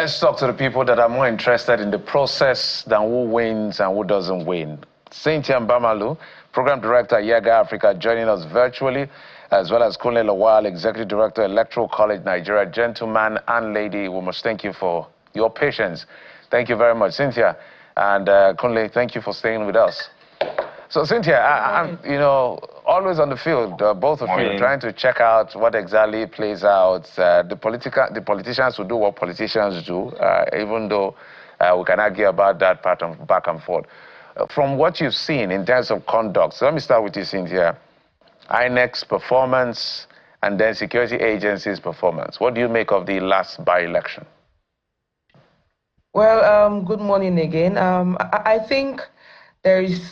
Let's talk to the people that are more interested in the process than who wins and who doesn't win. Cynthia Mbamalu, Program Director at Yaga Africa, joining us virtually, as well as Kunle Lawal, Executive Director, Electoral College Nigeria. Gentleman and lady, we must thank you for your patience. Thank you very much, Cynthia. And Kunle, thank you for staying with us. So, Cynthia, I'm, always on the field, both of you, trying to check out what exactly plays out. The politicians will do what politicians do, even though we can argue about that pattern back and forth. From what you've seen in terms of conduct, so let me start with you, Cynthia. INEC's performance and then security agencies' performance. What do you make of the last by-election? Well, good morning again. I think there is...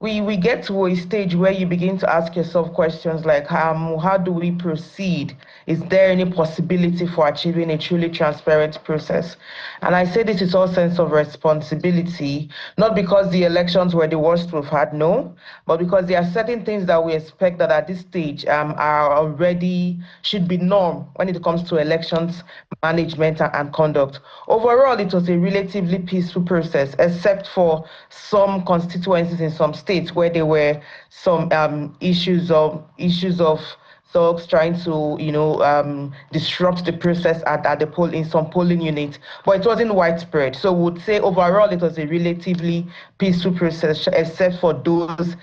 We get to a stage where you begin to ask yourself questions like, how do we proceed? Is there any possibility for achieving a truly transparent process? And I say this with all sense of responsibility, not because the elections were the worst we've had, no, but because there are certain things that we expect that at this stage are already, should be norm when it comes to elections management and conduct. Overall, it was a relatively peaceful process, except for some constituencies in some states where there were some issues of thugs trying to, disrupt the process at the poll in some polling units, but it wasn't widespread. So we would say overall it was a relatively peaceful process, except for those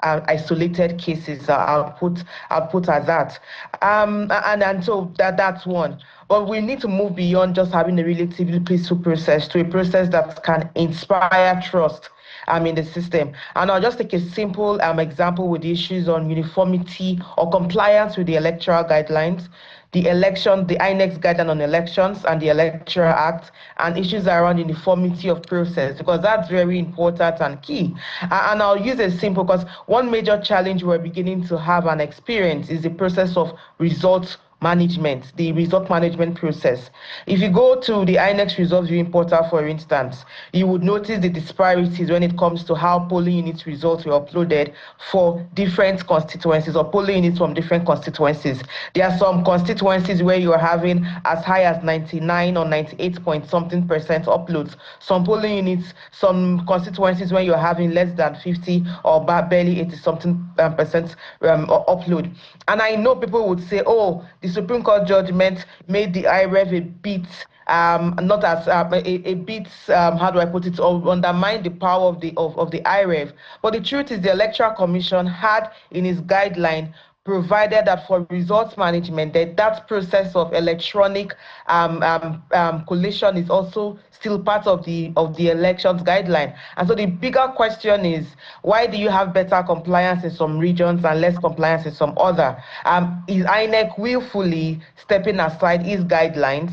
isolated cases. I'll put as that, and so that's one. But we need to move beyond just having a relatively peaceful process to a process that can inspire trust in the system. And I'll just take a simple example with the issues on uniformity or compliance with the electoral guidelines, the INEC's guideline on elections and the Electoral Act, and issues around uniformity of process, because that's very important and key. And I'll use it simple because one major challenge we're beginning to have and experience is the process of results management, the result management process. If you go to the INEX results viewing portal, for instance, you would notice the disparities when it comes to how polling units results were uploaded for different constituencies or polling units from different constituencies. There are some constituencies where you are having as high as 99 or 98 point something percent uploads. Some polling units, some constituencies where you're having less than 50 or barely 80 something percent upload. And I know people would say, oh, the Supreme Court judgment made the IREV a bit, not as a bit, how do I put it, or undermine the power of the IREV. But the truth is the Electoral Commission had in its guideline provided that for results management, that process of electronic collation is also still part of the elections guideline. And so the bigger question is, why do you have better compliance in some regions and less compliance in some other? Is INEC willfully stepping aside its guidelines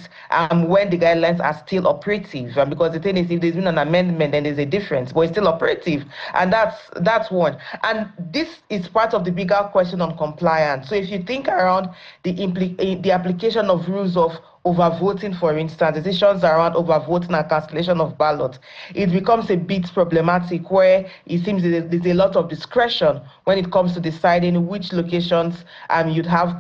when the guidelines are still operative? Because the thing is, if there's been an amendment, then there's a difference, but it's still operative. And that's one. And this is part of the bigger question on compliance. So if you think around the application of rules of overvoting, for instance, decisions around overvoting and cancellation of ballots, it becomes a bit problematic where it seems there's a lot of discretion when it comes to deciding which locations you'd have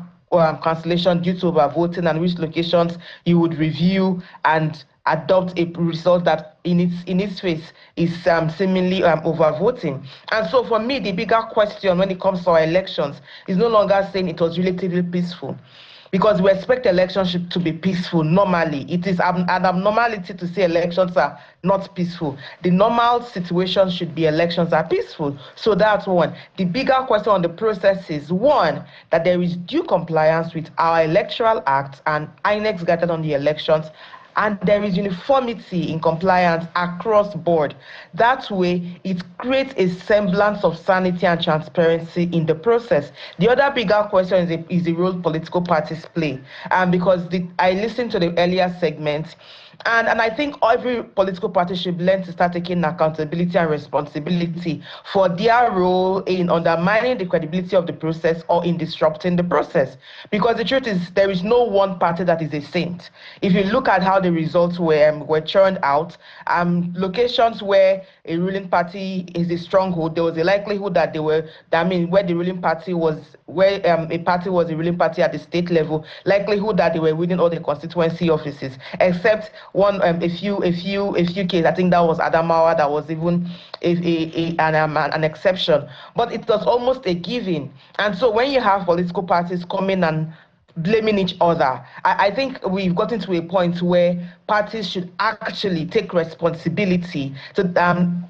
cancellation due to overvoting and which locations you would review and adopt a result that in its face is seemingly overvoting. And so for me, the bigger question when it comes to our elections is no longer saying it was relatively peaceful, because we expect elections to be peaceful normally. It is an abnormality to say elections are not peaceful. The normal situation should be elections are peaceful. So that's one. The bigger question on the process is, one, that there is due compliance with our Electoral Act and INEC's guidelines on the elections, and there is uniformity in compliance across board. That way, it creates a semblance of sanity and transparency in the process. The other bigger question is the role political parties play. Because I listened to the earlier segment, And I think every political party should learn to start taking accountability and responsibility for their role in undermining the credibility of the process or in disrupting the process. Because the truth is, there is no one party that is a saint. If you look at how the results were churned out, locations where a ruling party is a stronghold, there was a likelihood that where the ruling party was, where a party was a ruling party at the state level, likelihood that they were winning all the constituency offices, except a few cases. I think that was Adamawa, that was even an exception, but it was almost a given. And so when you have political parties coming and blaming each other, I think we've gotten to a point where parties should actually take responsibility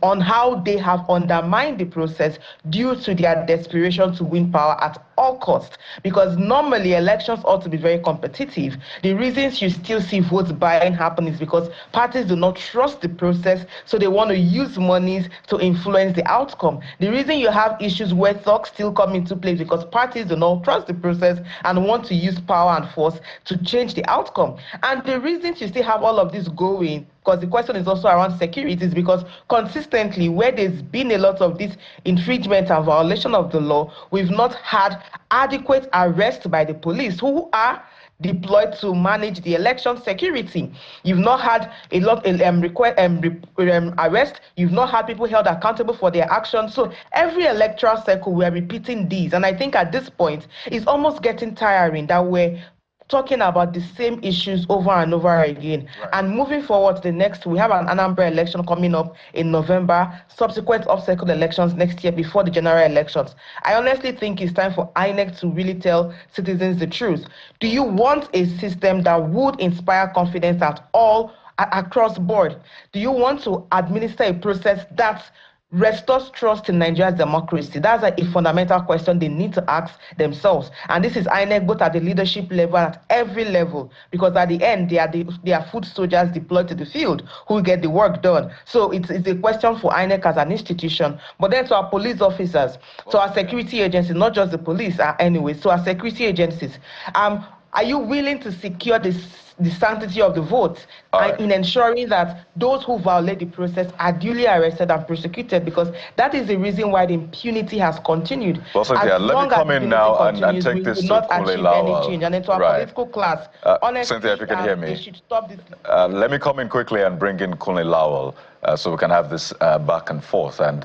on how they have undermined the process due to their desperation to win power at all costs. Because normally elections ought to be very competitive. The reasons you still see votes buying happen is because parties do not trust the process, so they want to use monies to influence the outcome. The reason you have issues where thugs still come into play is because parties do not trust the process and want to use power and force to change the outcome. And the reasons you still have all of this going, because the question is also around security, is because consistently where there's been a lot of this infringement and violation of the law, we've not had adequate arrest by the police, who are deployed to manage the election security. You've not had a lot of arrest. You've not had people held accountable for their actions. So every electoral cycle, we're repeating these. And I think at this point, it's almost getting tiring that we're talking about the same issues over and over again. Right. And moving forward to the next, we have an Anambra election coming up in November, subsequent off-cycle elections next year before the general elections. I honestly think it's time for INEC to really tell citizens the truth. Do you want a system that would inspire confidence at all, across board? Do you want to administer a process that restores trust in Nigeria's democracy? That's a fundamental question they need to ask themselves. And this is INEC both at the leadership level and at every level, because at the end, they are foot soldiers deployed to the field who get the work done. So it's a question for INEC as an institution, but then to our police officers, to our security agencies, not just the police anyway, to our security agencies, are you willing to secure the sanctity of the vote in ensuring that those who violate the process are duly arrested and prosecuted? Because that is the reason why the impunity has continued. Well, Cynthia, let me come in now and take this to Kunle Lawal. And into our political class, honestly, Cynthia, if you can hear me, they should stop this. Let me come in quickly and bring in Kunle Lawal so we can have this back and forth. And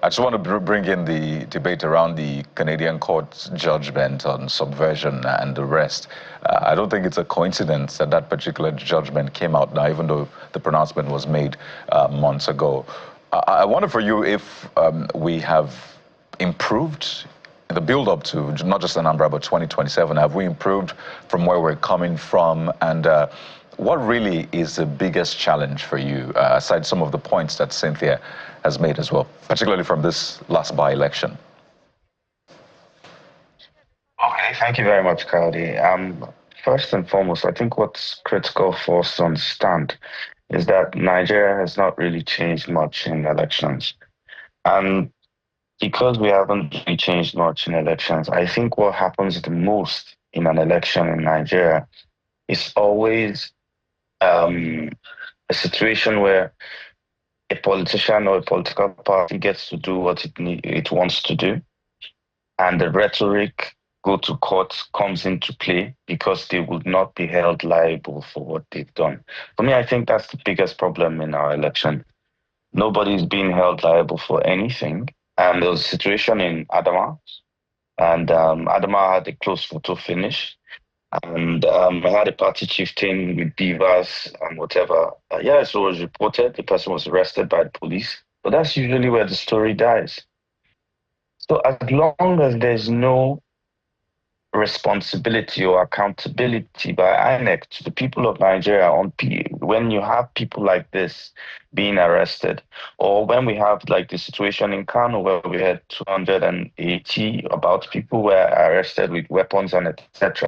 I just want to bring in the debate around the Canadian court's judgment on subversion and the rest. I don't think it's a coincidence that that particular judgment came out now, even though the pronouncement was made months ago. I wonder for you if we have improved in the build-up to not just Anambra, but 2027. Have we improved from where we're coming from? And what really is the biggest challenge for you, aside some of the points that Cynthia has made as well, particularly from this last by-election? Okay, thank you very much, Cody. First and foremost, I think what's critical for us to understand is that Nigeria has not really changed much in elections. And because we haven't really changed much in elections, I think what happens the most in an election in Nigeria is always a situation where a politician or a political party gets to do what it wants to do, and the rhetoric go to court comes into play because they would not be held liable for what they've done. For me, I think that's the biggest problem in our election. Nobody's being held liable for anything. And there was a situation in Adama, and Adama had a close photo finish. And I had a party chieftain with beavers and whatever. Yeah, so it was reported. The person was arrested by the police. But that's usually where the story dies. So as long as there's no responsibility or accountability by INEC to the people of Nigeria when you have people like this being arrested, or when we have like the situation in Kano where we had 280 about people were arrested with weapons and etc.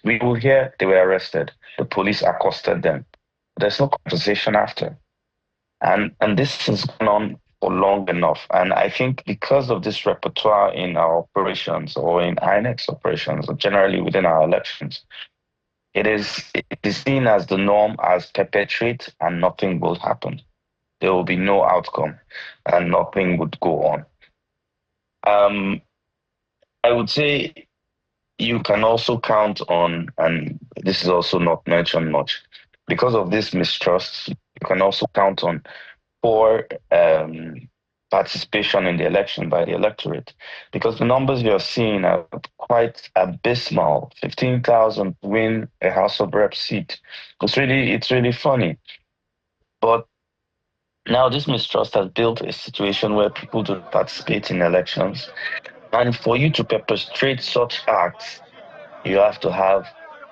We will hear they were arrested, the police accosted them. There's no compensation after. And this has gone on for long enough. And I think because of this repertoire in our operations or in INEC's operations, or generally within our elections, it is seen as the norm, as perpetuate, and nothing will happen. There will be no outcome, and nothing would go on. I would say you can also count on, and this is also not mentioned much, because of this mistrust, you can also count on poor participation in the election by the electorate, because the numbers you're seeing are quite abysmal. 15,000 win a House of Reps seat. It's really funny. But now this mistrust has built a situation where people don't participate in elections. And for you to perpetrate such acts, you have to have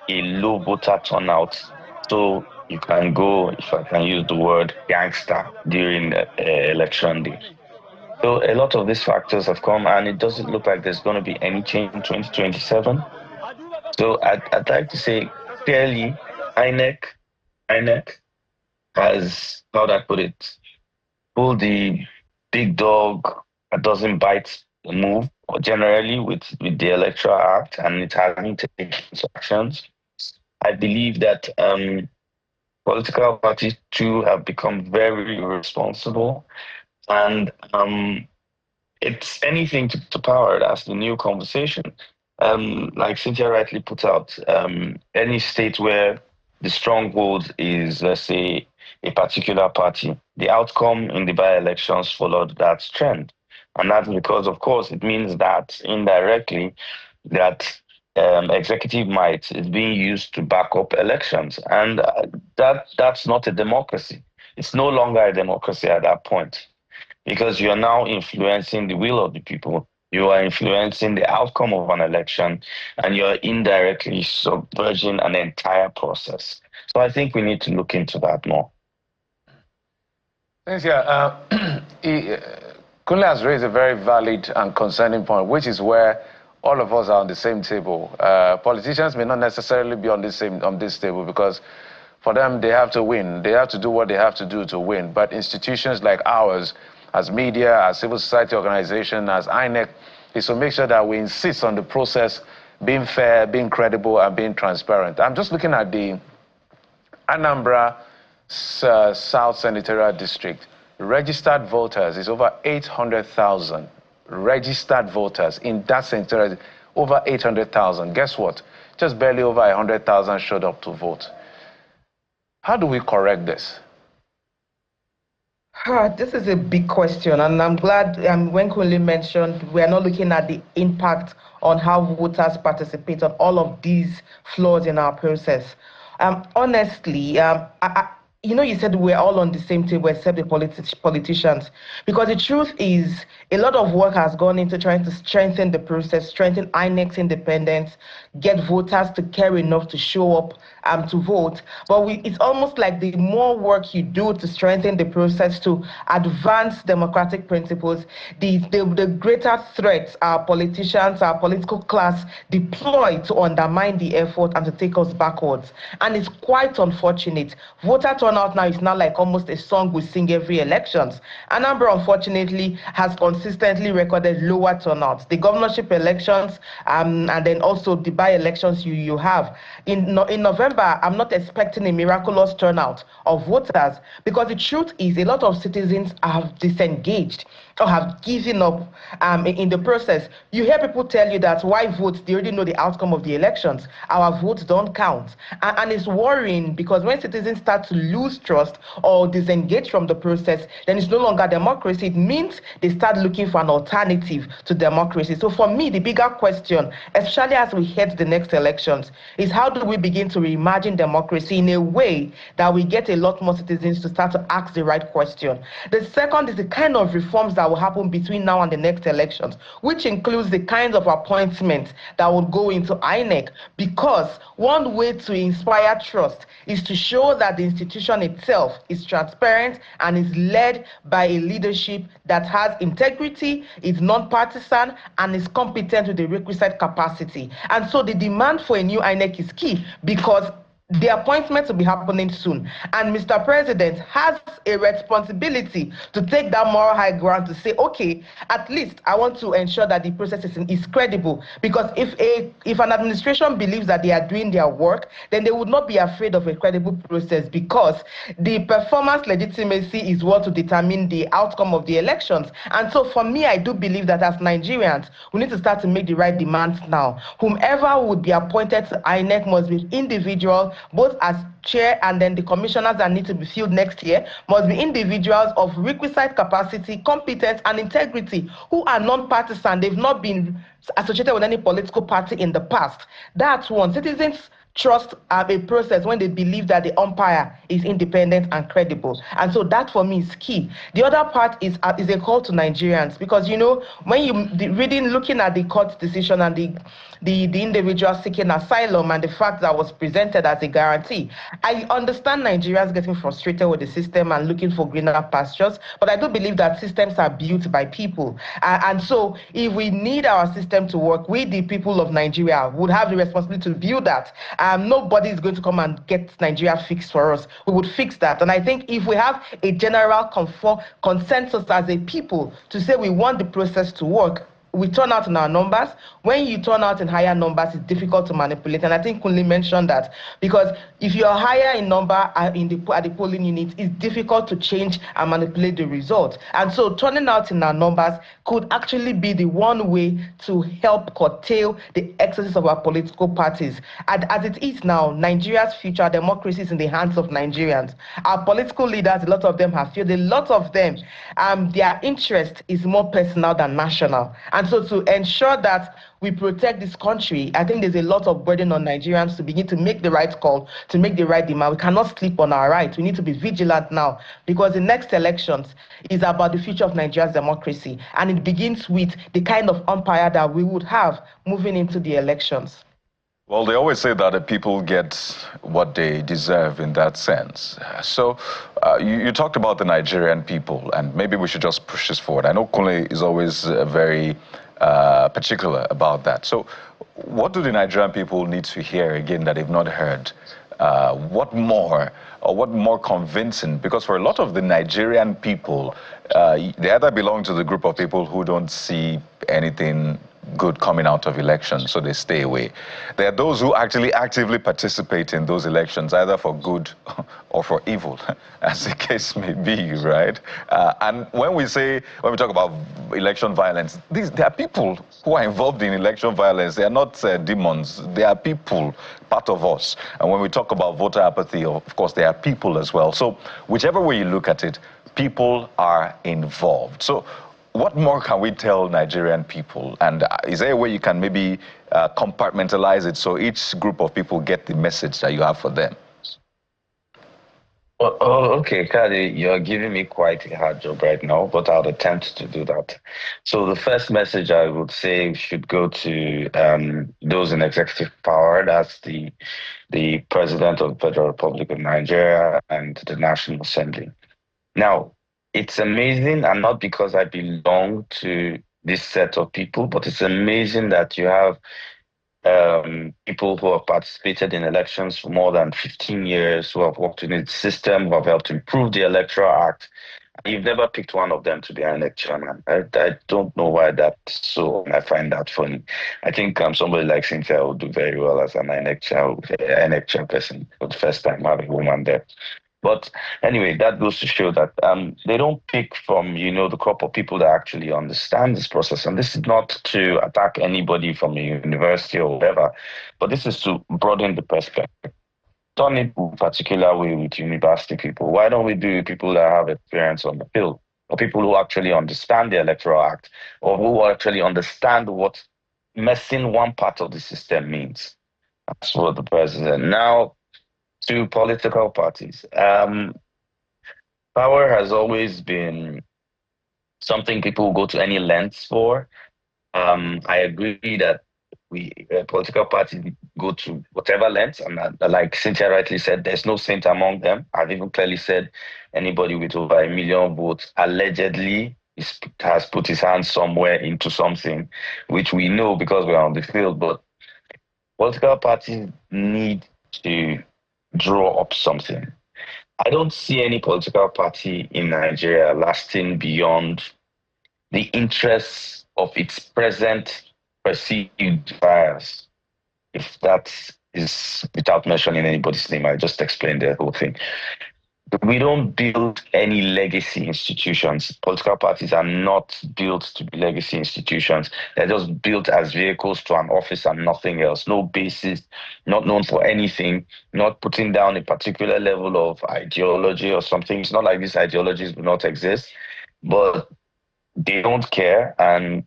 a low voter turnout. So you can go, if I can use the word, gangster during election day. So a lot of these factors have come, and it doesn't look like there's going to be any change in 2027. So I'd like to say clearly, INEC has, how do I put it, pulled the big dog that doesn't bite move generally with the Electoral Act, and it hasn't taken actions. I believe that political parties too have become very irresponsible, and it's anything to power. That's the new conversation. Like Cynthia rightly put out, any state where the stronghold is, let's say, a particular party, the outcome in the by-elections followed that trend. And that's because, of course, it means that indirectly that executive might is being used to back up elections. And that's not a democracy. It's no longer a democracy at that point, because you're now influencing the will of the people. You are influencing the outcome of an election, and you're indirectly subverting an entire process. So I think we need to look into that more. Thanks, yeah. Kunle has raised a very valid and concerning point, which is where all of us are on the same table. Politicians may not necessarily be on this table, because for them, they have to win. They have to do what they have to do to win. But institutions like ours, as media, as civil society organization, as INEC, is to make sure that we insist on the process being fair, being credible, and being transparent. I'm just looking at the Anambra South Senatorial District. Registered voters is over 800,000. Registered voters in that senatorial, over 800,000. Guess what? Just barely over 100,000 showed up to vote. How do we correct this? This is a big question, and I'm glad when Kunle mentioned we are not looking at the impact on how voters participate on all of these flaws in our process. Honestly, you said we're all on the same table except the politicians, because the truth is a lot of work has gone into trying to strengthen the process, strengthen INEC's independence, get voters to care enough to show up to vote. But it's almost like the more work you do to strengthen the process, to advance democratic principles, the greater threats our politicians, our political class deploy to undermine the effort and to take us backwards. And it's quite unfortunate. Voter turnout now is now like almost a song we sing every elections. Anambra, unfortunately, has consistently recorded lower turnouts. The governorship elections and then also the by-elections you have. In November, I'm not expecting a miraculous turnout of voters, because the truth is a lot of citizens have disengaged or have given up in the process. You hear people tell you that why vote? They already know the outcome of the elections. Our votes don't count. And it's worrying, because when citizens start to lose trust or disengage from the process, then it's no longer democracy. It means they start looking for an alternative to democracy. So for me, the bigger question, especially as we head the next elections, is how do we begin to reimagine democracy in a way that we get a lot more citizens to start to ask the right question. The second is the kind of reforms that will happen between now and the next elections, which includes the kinds of appointments that will go into INEC, because one way to inspire trust is to show that the institution itself is transparent and is led by a leadership that has integrity, is non-partisan, and is competent with the requisite capacity. And so the demand for a new INEC is key, because the appointment will be happening soon. And Mr. President has a responsibility to take that moral high ground to say, okay, at least I want to ensure that the process is credible. Because if an administration believes that they are doing their work, then they would not be afraid of a credible process, because the performance legitimacy is what will determine the outcome of the elections. And so for me, I do believe that as Nigerians, we need to start to make the right demands now. Whomever would be appointed to INEC must be individual, both as chair and then the commissioners that need to be filled next year must be individuals of requisite capacity, competence, and integrity, who are non-partisan. They've not been associated with any political party in the past. That's one. Citizens trust a process when they believe that the umpire is independent and credible. And so that for me is key. The other part is a call to Nigerians, because when looking at the court decision and the individual seeking asylum and the fact that was presented as a guarantee, I understand Nigerians getting frustrated with the system and looking for greener pastures, but I do believe that systems are built by people. And so if we need our system to work, we, the people of Nigeria, would have the responsibility to build that. Nobody is going to come and get Nigeria fixed for us. We would fix that. And I think if we have a general consensus as a people to say we want the process to work, we turn out in our numbers. When you turn out in higher numbers, it's difficult to manipulate. And I think Kunle mentioned that, because if you're higher in number at the polling unit, it's difficult to change and manipulate the results. And so turning out in our numbers could actually be the one way to help curtail the excesses of our political parties. And as it is now, Nigeria's future democracy is in the hands of Nigerians. Our political leaders, a lot of them have failed. A lot of them, their interest is more personal than national. And so to ensure that we protect this country, I think there's a lot of burden on Nigerians to begin to make the right call, to make the right demand. We cannot sleep on our rights. We need to be vigilant now, because the next elections is about the future of Nigeria's democracy. And it begins with the kind of umpire that we would have moving into the elections. Well, they always say that the people get what they deserve in that sense. So you talked about the Nigerian people, and maybe we should just push this forward. I know Kunle is always very particular about that. So what do the Nigerian people need to hear again that they've not heard? What more convincing? Because for a lot of the Nigerian people, they either belong to the group of people who don't see anything good coming out of elections, so they stay away. There are those who actually actively participate in those elections, either for good or for evil, as the case may be, right? And when we talk about election violence, there are people who are involved in election violence. They are not demons. They are people, part of us. And when we talk about voter apathy, of course, they are people as well. So whichever way you look at it, people are involved. So what more can we tell Nigerian people? And is there a way you can maybe compartmentalize it so each group of people get the message that you have for them? Well, okay, Kadi, you're giving me quite a hard job right now, but I'll attempt to do that. So the first message I would say should go to those in executive power. That's the President of the Federal Republic of Nigeria and the National Assembly. Now, it's amazing, and not because I belong to this set of people, but it's amazing that you have people who have participated in elections for more than 15 years, who have worked in the system, who have helped improve the Electoral Act. You've never picked one of them to be an INEC chairman. I don't know why that's so. I find that funny. I think somebody like Cynthia will do very well as an INEC chairperson for the first time, having a woman there. But anyway, that goes to show that they don't pick from, the crop of people that actually understand this process. And this is not to attack anybody from a university or whatever, but this is to broaden the perspective. Done it in particular way with university people. Why don't we do people that have experience on the field, or people who actually understand the Electoral Act, or who actually understand what messing one part of the system means? That's what the president. Now, to political parties. Power has always been something people go to any lengths for. I agree that political parties go to whatever lengths, and like Cynthia rightly said, there's no saint among them. I've even clearly said anybody with over 1 million votes allegedly has put his hands somewhere into something, which we know because we're on the field. But political parties need to draw up something. I don't see any political party in Nigeria lasting beyond the interests of its present perceived buyers. If that is without mentioning anybody's name, I just explained the whole thing. We don't build any legacy institutions. Political parties are not built to be legacy institutions. They're just built as vehicles to an office and nothing else. No basis, not known for anything, not putting down a particular level of ideology or something. It's not like these ideologies do not exist, but they don't care and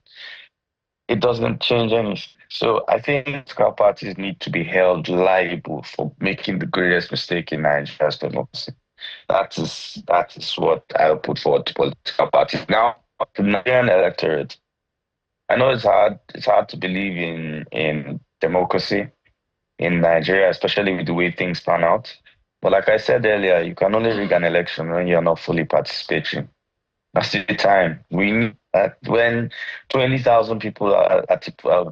it doesn't change anything. So I think political parties need to be held liable for making the greatest mistake in Nigeria's democracy. That is what I'll put forward to political parties. Now, the Nigerian electorate. I know it's hard to believe in democracy in Nigeria, especially with the way things pan out. But like I said earlier, you can only rig an election when you're not fully participating. That's the time. We need that when 20,000 people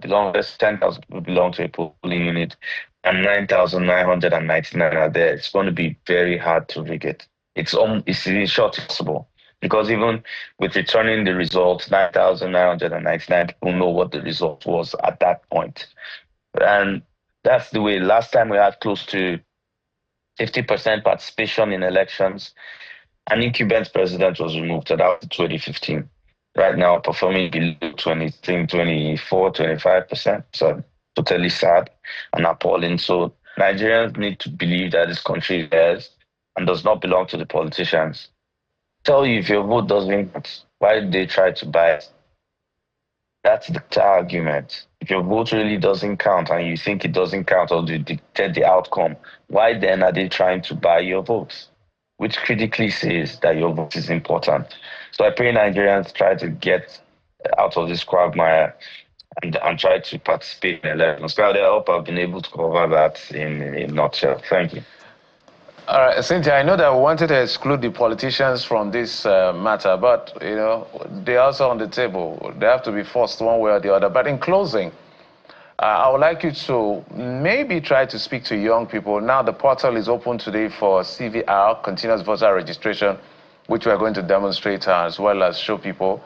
belong, there's 10,000 people belong to a polling unit, and 9,999 are there. It's going to be very hard to rig it. It's in short possible because even with returning the results, 9,999 people know what the result was at that point, and that's the way. Last time we had close to 50% participation in elections. An incumbent president was removed. So that was 2015. Right now, performing below 23, 24, 25%. So totally sad and appalling. So Nigerians need to believe that this country is theirs and does not belong to the politicians. Tell you if your vote doesn't count, why do they try to buy it? That's the argument. If your vote really doesn't count and you think it doesn't count or they dictate the outcome, why then are they trying to buy your votes? Which critically says that your vote is important. So I pray Nigerians try to get out of this quagmire and try to participate in elections. I hope I've been able to cover that in a nutshell. Thank you. All right, Cynthia, I know that we wanted to exclude the politicians from this matter, but, they're also on the table. They have to be forced one way or the other. But in closing, I would like you to maybe try to speak to young people. Now the portal is open today for CVR, continuous voter registration, which we're going to demonstrate as well as show people.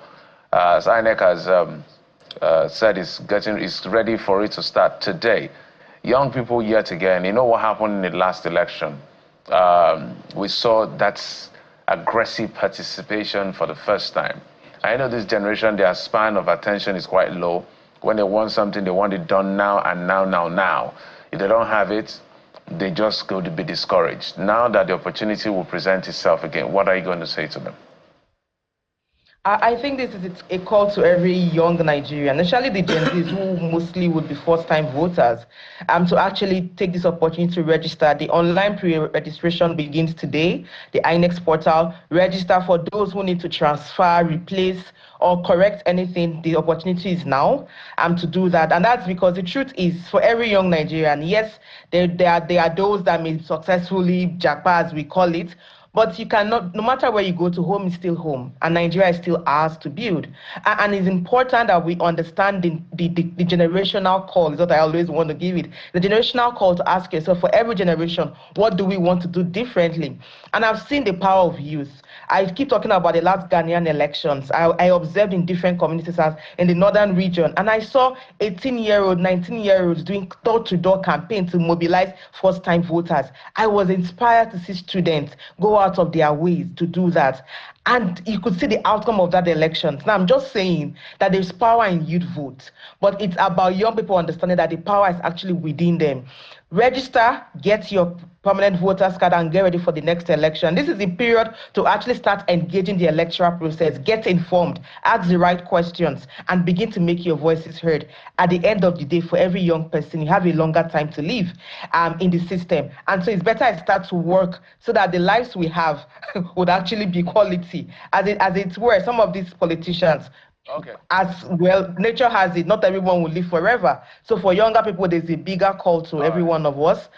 As INEC has said, is ready for it to start today. Young people yet again, you know what happened in the last election? We saw that aggressive participation for the first time. I know this generation, their span of attention is quite low. When they want something, they want it done now and now. If they don't have it, they just go to be discouraged. Now that the opportunity will present itself again, what are you going to say to them? I think this is a call to every young Nigerian, especially the Gen Zs who mostly would be first-time voters, to actually take this opportunity to register. The online pre-registration begins today, the INEX portal. Register for those who need to transfer, replace, or correct anything. The opportunity is now to do that. And that's because the truth is, for every young Nigerian, yes, there are those that may successfully jackpot, as we call it, but you cannot, no matter where you go to, home is still home, and Nigeria is still ours to build. And it's important that we understand the generational call, is what I always want to give it. The generational call to ask yourself, for every generation, what do we want to do differently? And I've seen the power of youth. I keep talking about the last Ghanaian elections. I observed in different communities as in the northern region, and I saw 18-year-old, 19-year-olds doing door-to-door campaign to mobilize first-time voters. I was inspired to see students go out of their ways to do that. And you could see the outcome of that election. Now, I'm just saying that there's power in youth vote, but it's about young people understanding that the power is actually within them. Register, get your permanent voters card, and get ready for the next election. This is the period to actually start engaging the electoral process, get informed, ask the right questions, and begin to make your voices heard. At the end of the day, for every young person, you have a longer time to live in the system. And so it's better I start to work so that the lives we have would actually be quality. As it were, some of these politicians, okay, as well, nature has it, not everyone will live forever. So for younger people, there's a bigger call to every one of us.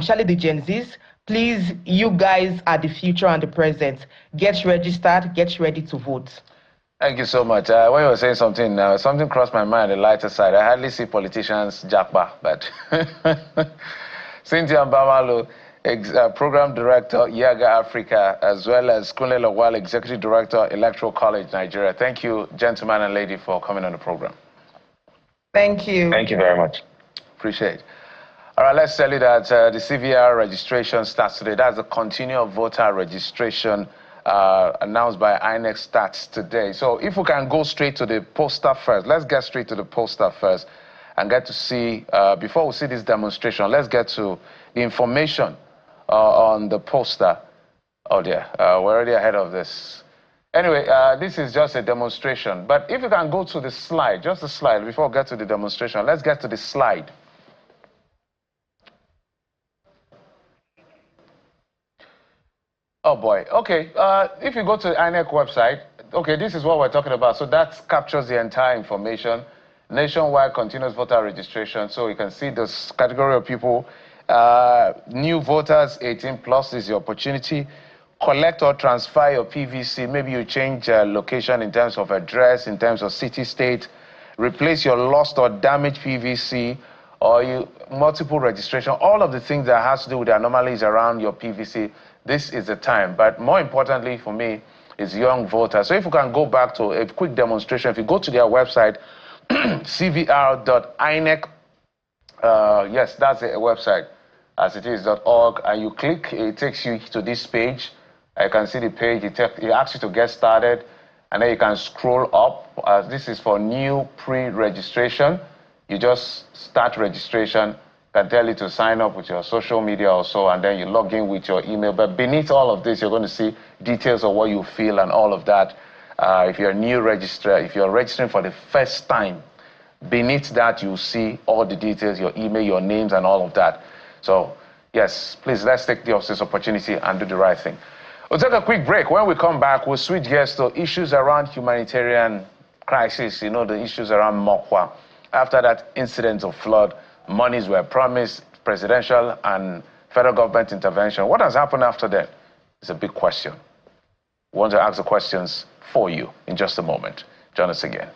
Surely the Gen Zs, please, you guys are the future and the present. Get registered, get ready to vote. Thank you so much. When you were saying something, something crossed my mind, the lighter side. I hardly see politicians jackpot, but Cynthia Mbamalu, Program Director, Yaga Africa, as well as Kunle Lawal, Executive Director, Electoral College, Nigeria. Thank you, gentlemen and lady, for coming on the program. Thank you. Thank you very much. Appreciate it. All right, let's tell you that the CVR registration starts today. That's the continual voter registration announced by INEC starts today. So if we can go straight to the poster first, let's get straight to the poster first and get to see, before we see this demonstration, let's get to the information on the poster. Oh dear, we're already ahead of this. Anyway, this is just a demonstration. But if you can go to the slide, just the slide, before we get to the demonstration, let's get to the slide. Oh boy, okay, if you go to the INEC website, okay, this is what we're talking about. So that captures the entire information. Nationwide continuous voter registration. So you can see this category of people. New voters, 18 plus is your opportunity. Collect or transfer your PVC. Maybe you change location in terms of address, in terms of city, state. Replace your lost or damaged PVC, or multiple registration. All of the things that has to do with the anomalies around your PVC. This is the time. But more importantly for me is young voters. So if you can go back to a quick demonstration, if you go to their website, cvr.inec, yes, that's the website, as it is, .org, and you click, it takes you to this page. You can see the page, it asks you to get started, and then you can scroll up. This is for new pre-registration. You just start registration, can tell you to sign up with your social media or so, and then you log in with your email. But beneath all of this, you're going to see details of what you feel and all of that. If you're a new registrar, if you're registering for the first time, beneath that you'll see all the details, your email, your names, and all of that. So, yes, please, let's take this opportunity and do the right thing. We'll take a quick break. When we come back, we'll switch gears to issues around humanitarian crisis, you know, the issues around Mokwa. After that incident of flood, monies were promised, presidential and federal government intervention. What has happened after that? It's a big question. We want to ask the questions for you in just a moment. Join us again.